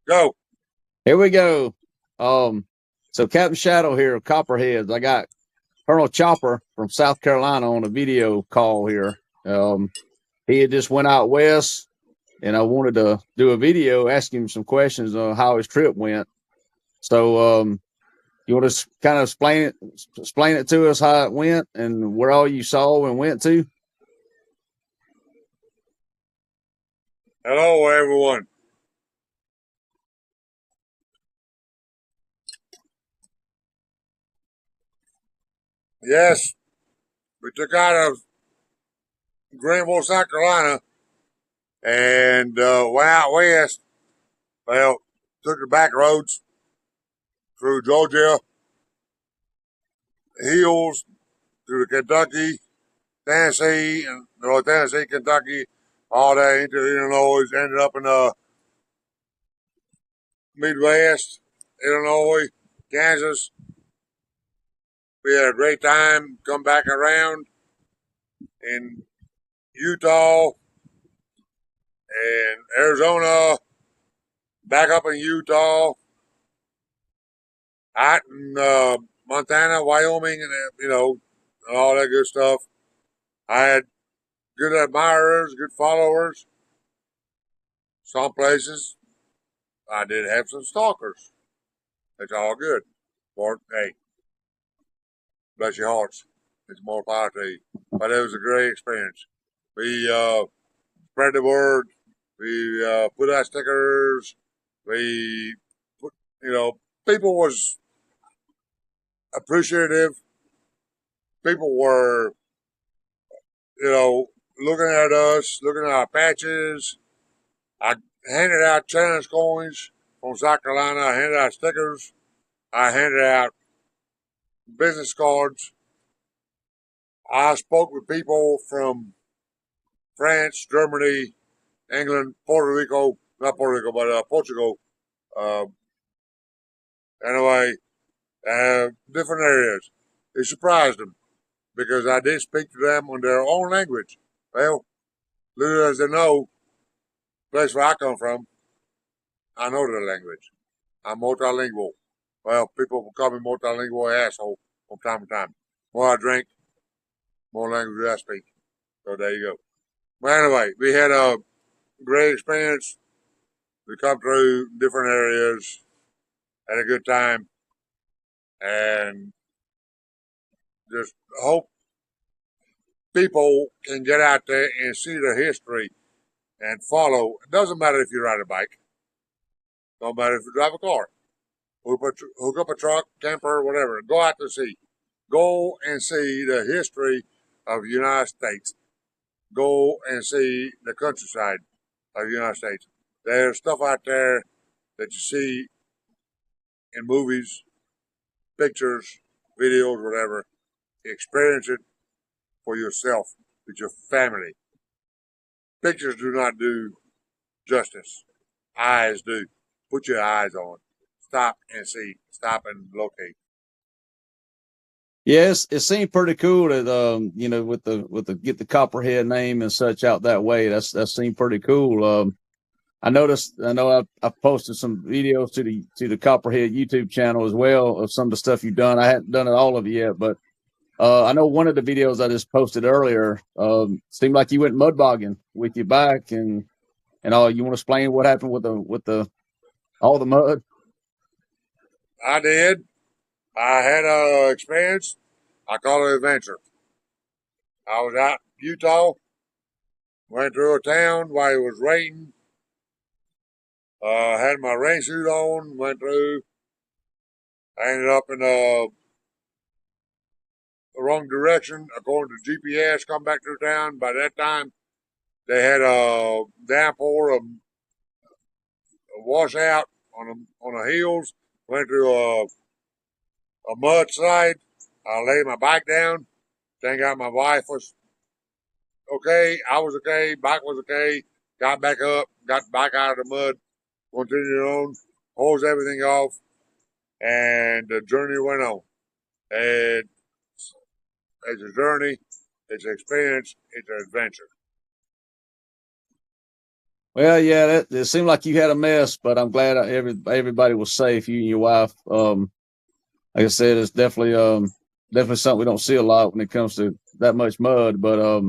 Go. Here we go. So Captain Shadow here of Copperheads. I got Colonel Chopper from South Carolina on a video call here. He had just went out west, and I wanted to do a video asking him some questions on how his trip went. So, you want to kind of explain it to us how it went and where all you saw and went to? Hello, everyone. Yes, we took out of Greenville, South Carolina, and went out west. Well, took the back roads through Georgia, hills through Kentucky, Tennessee, and Tennessee, Kentucky, all that into Illinois. Ended up in the Midwest, Illinois, Kansas. We had a great time. Come back around in Utah and Arizona, back up in Utah, out in Montana, Wyoming, and all that good stuff. I had good admirers, good followers. Some places I did have some stalkers. It's all good. But hey, bless your hearts. It's more power to you. But it was a great experience. We spread the word. We put out stickers. We put, people was appreciative. People were, looking at us, looking at our patches. I handed out challenge coins from South Carolina. I handed out stickers. I handed out business cards. I spoke with people from France, Germany, England, Puerto Rico, not Puerto Rico, but Portugal. Uh, anyway, different areas. It surprised them because I did speak to them in their own language. Well, little as they know, the place where I come from, I know their language. I'm multilingual. Well, people will call me multilingual asshole from time to time. More I drink, more language I speak. So there you go. Well, anyway, we had a great experience. We come through different areas, had a good time, and just hope people can get out there and see the history and follow. It doesn't matter if you ride a bike. Don't matter if you drive a car. Hook up a truck, camper, whatever. Go out to sea. Go and see the history of the United States. Go and see the countryside of the United States. There's stuff out there that you see in movies, pictures, videos, whatever. Experience it for yourself with your family. Pictures do not do justice. Eyes do. Put your eyes on. Stop and see. Stop and locate. Yes, it seemed pretty cool that with the get the Copperhead name and such out that way. That seemed pretty cool. I know I posted some videos to the Copperhead YouTube channel as well of some of the stuff you've done. I hadn't done it all of it yet, but I know one of the videos I just posted earlier seemed like you went mud bogging with your bike and all. You want to explain what happened with the all the mud? I did. I had a experience. I call it adventure. I was out in Utah, went through a town while it was raining. Had my rain suit on, went through. I ended up in the wrong direction according to GPS. Come back to town. By that time, they had a downpour, a washout on the hills. Went through a mudslide. I laid my bike down. Thank God my wife was okay. I was okay. Bike was okay. Got back up. Got back out of the mud. Continued on. Hosed everything off. And the journey went on. And it's a journey. It's an experience. It's an adventure. Well, yeah, it seemed like you had a mess, but I'm glad everybody was safe. You and your wife. Like I said, it's definitely something we don't see a lot when it comes to that much mud. But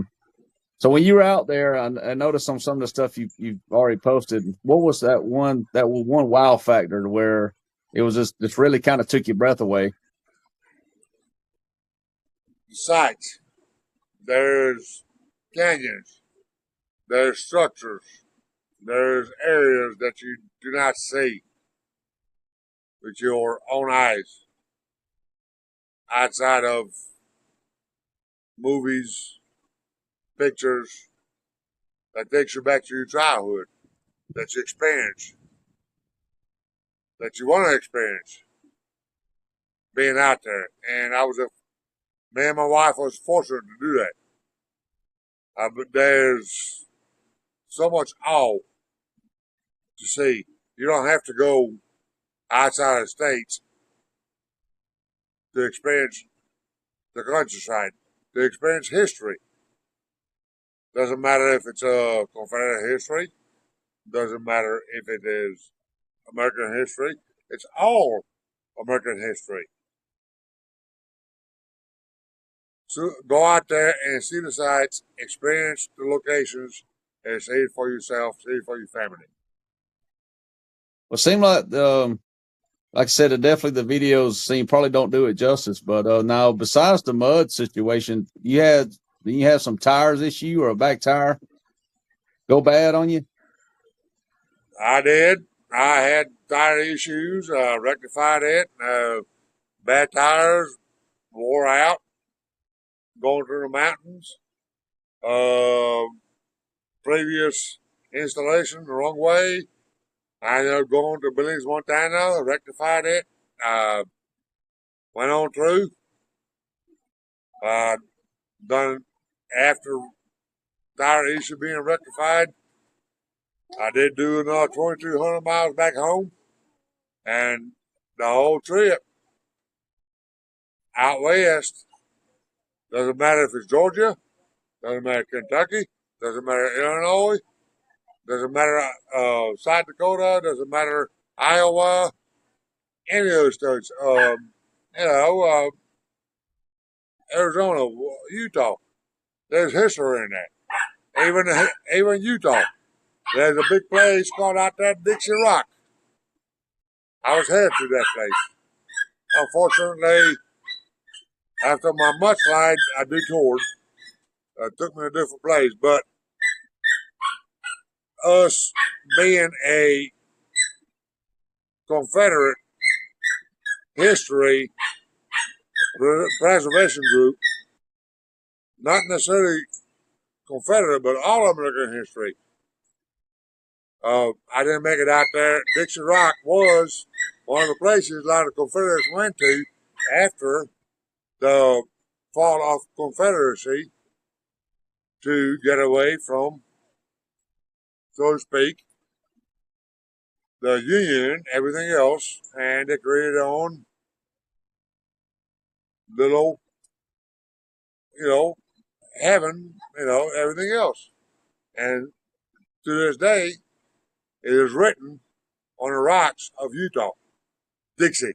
so when you were out there, I noticed on some of the stuff you've already posted. What was that one wow factor to where it was just really kind of took your breath away? The sights. There's canyons. There's structures. There's areas that you do not see with your own eyes outside of movies, pictures that takes you back to your childhood, that you experience, that you want to experience being out there. And me and my wife was fortunate to do that. But there's so much awe to see. You don't have to go outside of the states to experience the countryside, to experience history. Doesn't matter if it's a Confederate history. Doesn't matter if it is American history. It's all American history. So go out there and see the sights, experience the locations, and see it for yourself, see it for your family. Well, it seemed like I said, definitely the videos seem probably don't do it justice. But now, besides the mud situation, you have some tires issue or a back tire go bad on you? I did. I had tire issues, rectified it. Bad tires, wore out, going through the mountains. Uh, Previous installation the wrong way. I ended up going to Billings, Montana, rectified it. Uh, Went on through. Uh, Done after tire issue being rectified. I did do another 2,200 miles back home, and the whole trip out west, doesn't matter if it's Georgia, doesn't matter Kentucky, doesn't matter Illinois, doesn't matter South Dakota, doesn't matter Iowa, any of those states, Arizona, Utah. There's history in that. Even Utah. There's a big place called out there Dixie Rock. I was headed to that place. Unfortunately, after my mudslide, I detoured. Took me to a different place. But us being a Confederate history preservation group, not necessarily Confederate, but all American history. I didn't make it out there. Dixie Rock was one of the places a lot of Confederates went to after the fall of Confederacy to get away from, so to speak, the Union, everything else, and they created their own little, you know, heaven, everything else. And to this day, it is written on the rocks of Utah, Dixie.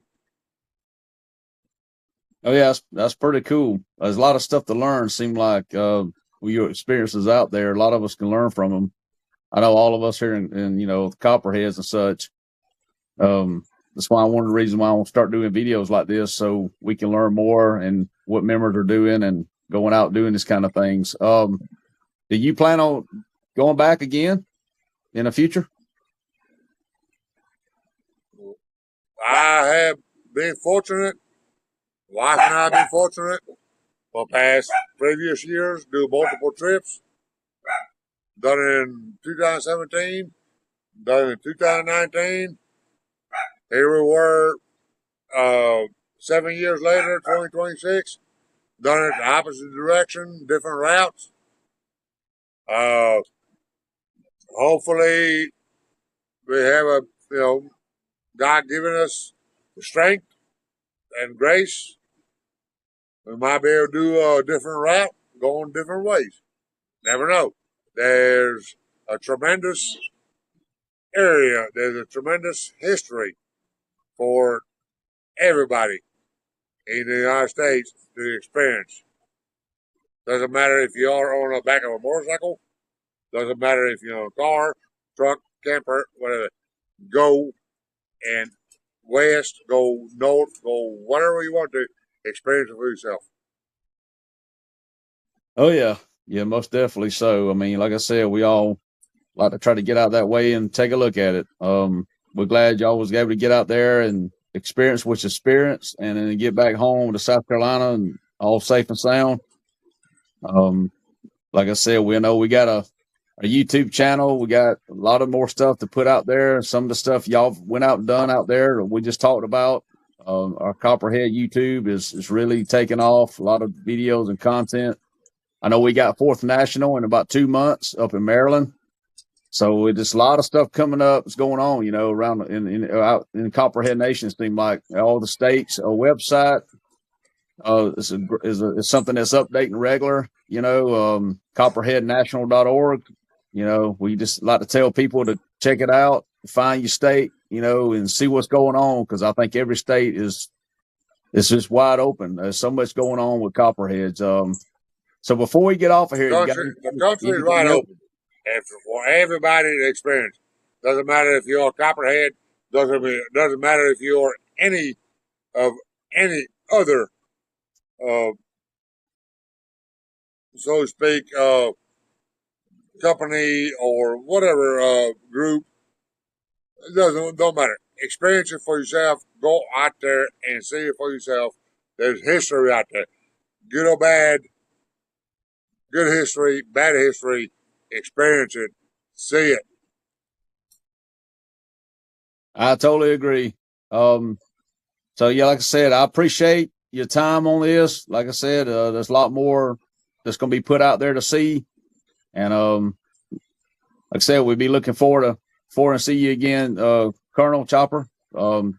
Oh yeah, that's pretty cool. There's a lot of stuff to learn. Seem like with your experiences out there, a lot of us can learn from them. I know all of us here in the Copperheads and such. That's why one of the reasons why I want to start doing videos like this, so we can learn more and what members are doing and going out doing this kind of things. Do you plan on going back again in the future? I have been fortunate, wife and I have been fortunate for past previous years, do multiple trips. Done it in 2017, done it in 2019. Here we were 7 years later, 2026, done it the opposite direction, different routes. Uh, Hopefully, we have God giving us the strength and grace. We might be able to do a different route, go in different ways. Never know. There's a tremendous area, there's a tremendous history for everybody in the United States to experience. Doesn't matter if you are on the back of a motorcycle. Doesn't matter if you're on a car, truck, camper, whatever. Go and west, go north, go whatever you want to experience it for yourself. Oh yeah, most definitely so. I mean, like I said, we all like to try to get out that way and take a look at it. We're glad y'all was able to get out there and experience what's experience, and then get back home to South Carolina and all safe and sound. Um, like I said, we know we got a YouTube channel. We got a lot of more stuff to put out there. Some of the stuff y'all went out and done out there, we just talked about. Our Copperhead YouTube is really taking off. A lot of videos and content. I know we got 4th National in about 2 months up in Maryland. So it's a lot of stuff coming up. It's going on, around out in Copperhead Nation. It seems like all the states, a website is something that's updating regular. Copperheadnational.org. We just like to tell people to check it out, find your state, and see what's going on, because I think every state is just wide open. There's so much going on with Copperheads. So before we get off of here, The country is wide open for everybody to experience. Doesn't matter if you're a Copperhead. Doesn't matter if you're any other, so to speak, company or whatever group. It don't matter. Experience it for yourself. Go out there and see it for yourself. There's history out there, good or bad. Good history, bad history. Experience it, see it. I totally agree. So yeah, like I said, I appreciate your time on this. Like I said, there's a lot more that's going to be put out there to see, and like I said, we'll be looking forward to see you again, Colonel Chopper. Tell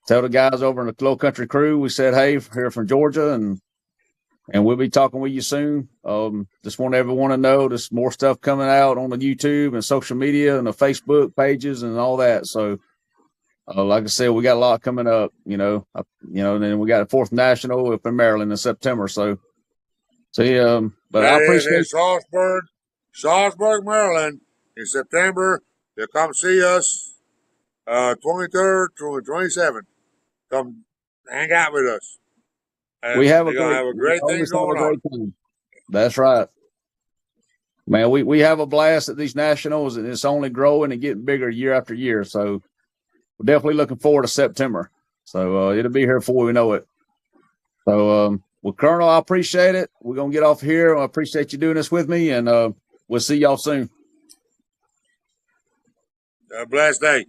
the guys over in the Low Country Crew we said hey here from Georgia, and we'll be talking with you soon. Just want everyone to know there's more stuff coming out on the YouTube and social media and the Facebook pages and all that. So, like I said, we got a lot coming up. And then we got a 4th National up in Maryland in September. So yeah. But that I appreciate is in Salisbury, Maryland, in September. They'll come see us. 23rd through 27th. Come hang out with us. And we have have a great thing going on. That's right. Man, we have a blast at these nationals, and it's only growing and getting bigger year after year. So we're definitely looking forward to September. So it'll be here before we know it. So, well, Colonel, I appreciate it. We're going to get off here. I appreciate you doing this with me, and we'll see y'all soon. Have a blessed day.